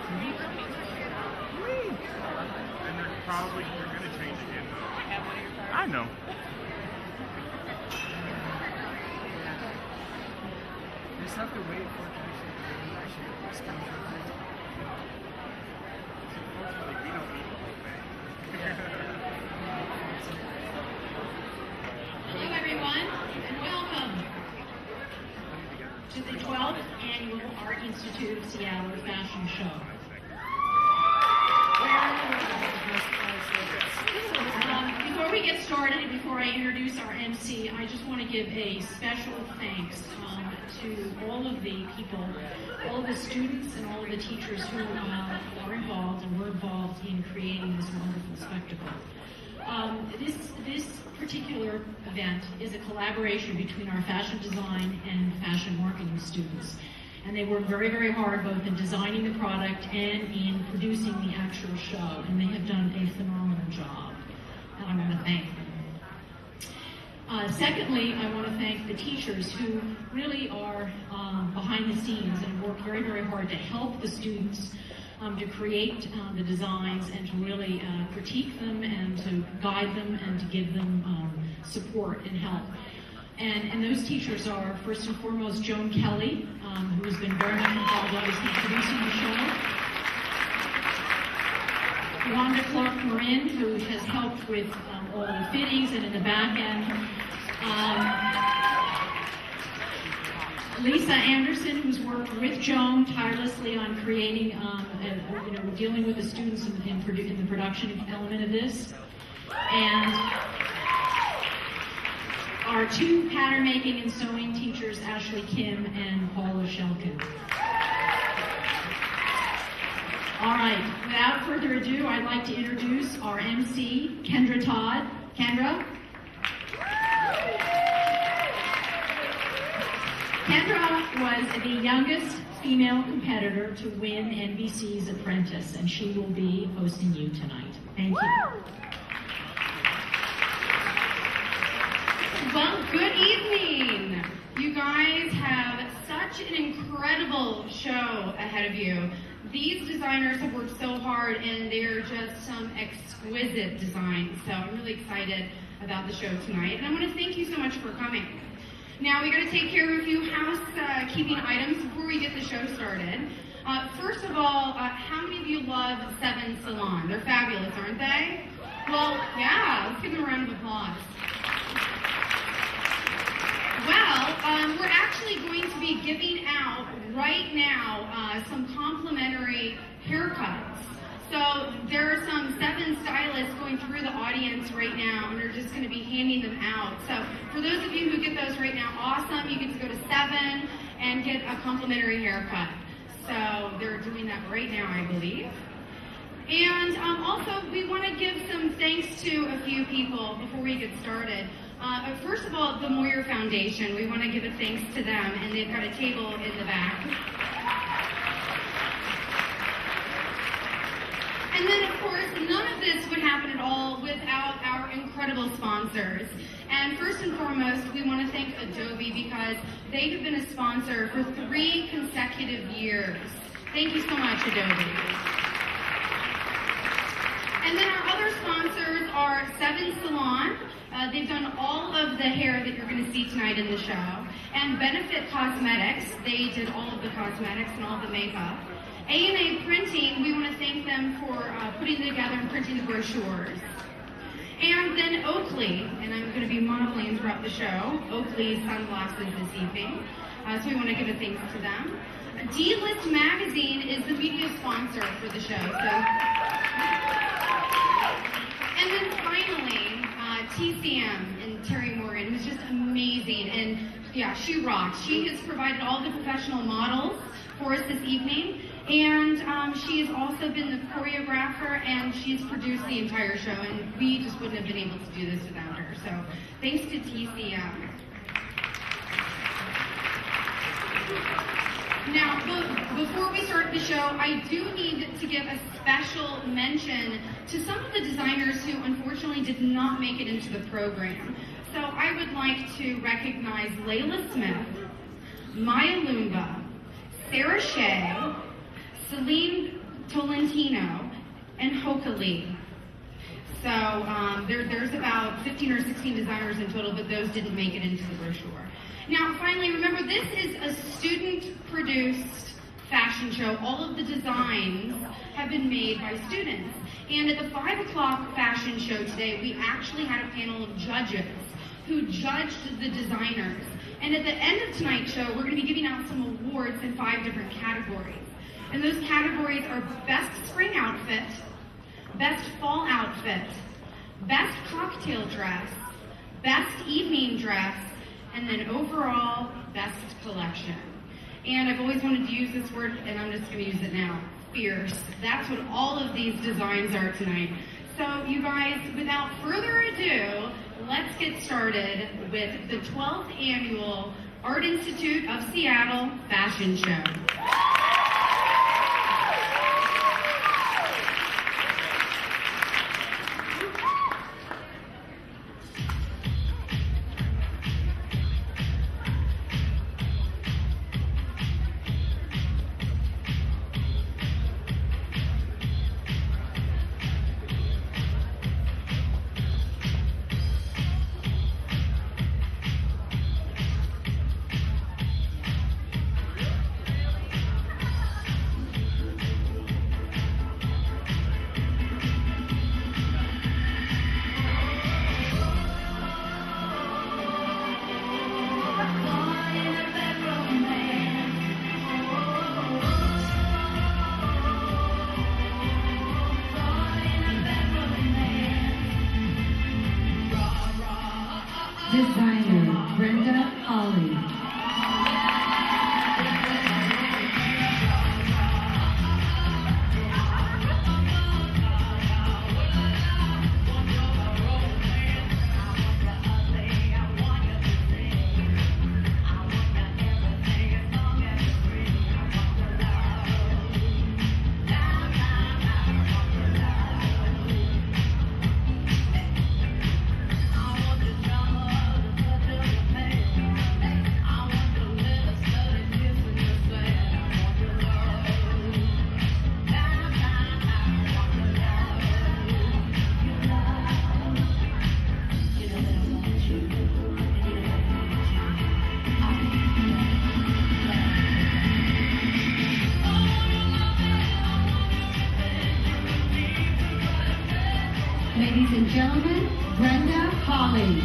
And they're probably going to change again. I know. You just have to wait for it to actually respond to it. Unfortunately, we don't need the whole thing. Hello everyone, and welcome to the 12th Annual Art Institute of Seattle Fashion Show. Before we get started, and before I introduce our MC, I just want to give a special thanks to all of the people, all of the students and all of the teachers who are involved and were involved in creating this wonderful spectacle. This particular event is a collaboration between our fashion design and fashion marketing students. And they work very, very hard both in designing the product and in producing the actual show. And they have done a phenomenal job. And I want to thank them. Secondly, I want to thank the teachers who really are behind the scenes and work very, very hard to help the students to create the designs and to really critique them and to guide them and to give them support and help. And those teachers are, first and foremost, Joan Kelly, who has been very much involved, obviously, producing the show. Wanda Clark-Marin, who has helped with all the fittings and in the back end. Lisa Anderson, who's worked with Joan tirelessly on creating, dealing with the students in the production element of this. And our two pattern making and sewing teachers, Ashley Kim and Paula Shelkin. All right, without further ado, I'd like to introduce our MC, Kendra Todd. Kendra? Kendra was the youngest female competitor to win NBC's Apprentice, and she will be hosting you tonight. Thank you. Well, good evening. You guys have such an incredible show ahead of you. These designers have worked so hard, and they're just some exquisite designs. So I'm really excited about the show tonight. And I want to thank you so much for coming. Now, we got to take care of a few housekeeping items before we get the show started. First of all, how many of you love Seven Salon? They're fabulous, aren't they? Well, yeah, let's give them a round of applause. Well, we're actually going to be giving out right now some complimentary haircuts. So there are some Seven stylists going through the audience right now, and they're just going to be handing them out. So for those of you who get those right now, awesome. You get to go to Seven and get a complimentary haircut. So they're doing that right now, I believe. And also, we want to give some thanks to a few people before we get started. First of all, the Moyer Foundation. We want to give a thanks to them, and they've got a table in the back. And then, of course, none of this would happen at all without our incredible sponsors. And first and foremost, we want to thank Adobe because they have been a sponsor for 3 consecutive years. Thank you so much, Adobe. And then our other sponsors are Seven Salon. They've done all of the hair that you're going to see tonight in the show. And Benefit Cosmetics. They did all of the cosmetics and all the makeup. A&A Printing, we want to thank them for putting together and printing the brochures. And then Oakley, and I'm going to be modeling throughout the show, Oakley sunglasses this evening. So we want to give a thanks to them. D-List Magazine is the media sponsor for the show. And then finally, TCM and Terry Morgan, who's just amazing. And yeah, she rocks. She has provided all the professional models for us this evening. And she has also been the choreographer, and she's produced the entire show, and we just wouldn't have been able to do this without her. So thanks to TCM. Now, before we start the show, I do need to give a special mention to some of the designers who unfortunately did not make it into the program. So I would like to recognize Layla Smith, Maya Loomba, Sarah Shea, Celine Tolentino, and Hockley. So there's about 15 or 16 designers in total, but those didn't make it into the brochure. Now, finally, remember, this is a student-produced fashion show. All of the designs have been made by students. And at the 5 o'clock fashion show today, we actually had a panel of judges who judged the designers. And at the end of tonight's show, we're going to be giving out some awards in 5 different categories. And those categories are Best Spring Outfit, Best Fall Outfit, Best Cocktail Dress, Best Evening Dress, and then overall Best Collection. And I've always wanted to use this word, and I'm just going to use it now. Fierce. That's what all of these designs are tonight. So you guys, without further ado, let's get started with the 12th Annual Art Institute of Seattle Fashion Show. Designer Brenda Holly. Ladies and gentlemen, Brenda Holly.